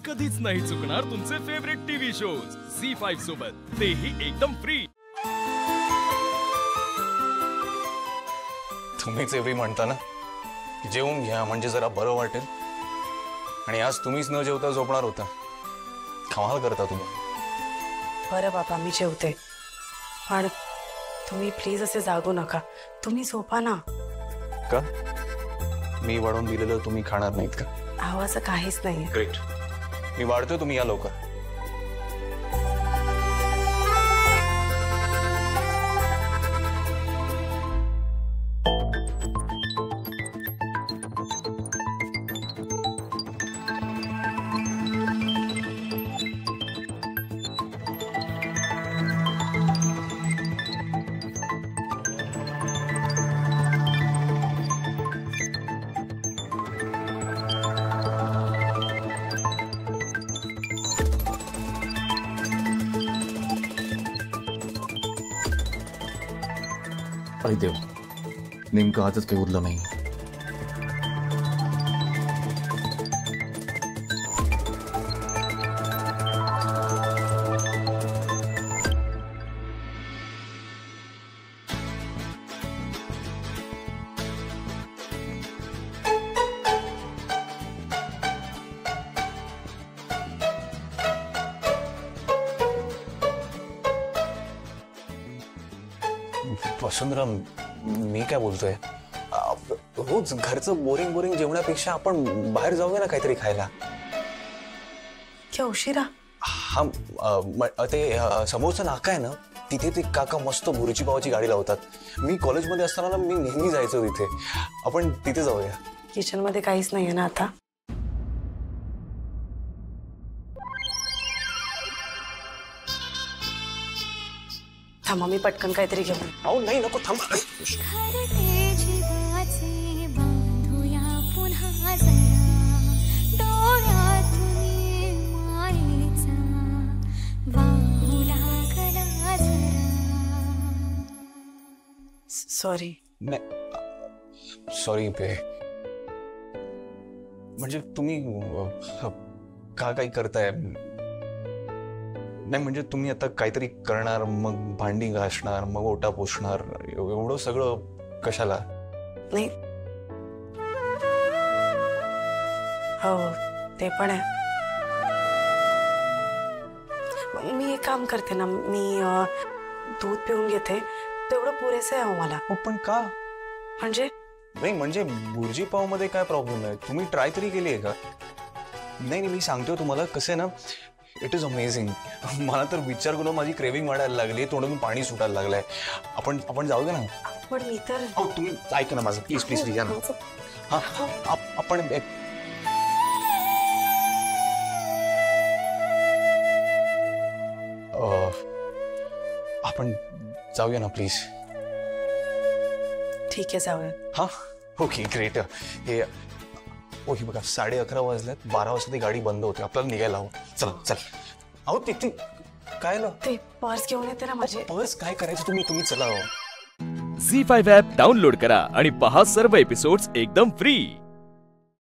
कधीच नाही चुकणार तुमचे फेवरेट टीव्ही शोज झी5 सोबत, तेही एकदम फ्री। तुम्हीच एवढी म्हणता ना की जेवून घ्या म्हणजे जरा बरं वाटेल, आणि आज तुम्हीच न जेवता झोपणार होता। कमाल करता तुम्ही। बरं बाबा, मी जेवते, पण तुम्ही प्लीज असे जागू नका, तुम्ही झोपा ना। का मी वाढून दिलेलं तुम्ही खाणार नाहीत का? अहो असं काहीच नाहीये। ग्रेट, मी वाढतोय, तुम्ही या लवकर। अरे देव, नेमकं आजच काही उरलं नाही। वसुंधरा, मी काय बोलतोय, रोज घरचं बोरिंग बोरिंग जेवणापेक्षा आपण बाहेर जाऊया ना काहीतरी खायला। क्या उशिरा? हा, ते समोरचं नाका आहे ना, तिथे ते काका मस्त भुर्जी पावाची गाडी लावतात। मी कॉलेजमध्ये असताना ना मी नेहमी जायचो तिथे, आपण तिथे जाऊया। किचन मध्ये काहीच नाहीये ना आता? थांबा, मी पटकन काहीतरी घेऊन। अहो नाही, नको, थांबा। सॉरी। सॉरी बे, म्हणजे तुम्ही का काही करताय? नाही म्हणजे तुम्ही आता काहीतरी करणार, मग भांडी घासणार, मग ओटा पुसणार, एवढं सगळं कशाला? नाही, हो ते पण आहे। मी एक काम करते ना, मी दूध पिऊन घेते, तेवढं पुरेसं आहे मला। पण का? म्हणजे नाही म्हणजे भुर्जी पाव मध्ये काय प्रॉब्लेम आहे? तुम्ही ट्राय तरी केली आहे का? नाही मी सांगतोय तुम्हाला, कसं आहे ना, इट इज अमेझिंग। मला तर विचार करून माझी क्रेविंग वाढायला लागली, तोंडून पाणी सुटायला लागलंय। आपण जाऊया ना? पण मी तर तुम्ही ऐका ना माझं, प्लीज प्लीज या ना। हा, आपण आपण जाऊया ना प्लीज? ठीक आहे, जाऊया। हा, ओके ग्रेट। हे ओके बघा, 11:30 वाजल्यात, 12 वाजता ती गाडी बंद होते, आपल्याला निघायला हवं। चला चल। अहो तिथे काय ना, ते पर्स घेऊन येते ना माझे। पर्स काय करायचं, तुम्ही चला। झी5 ॲप डाउनलोड करा आणि पहा सर्व एपिसोड्स एकदम फ्री।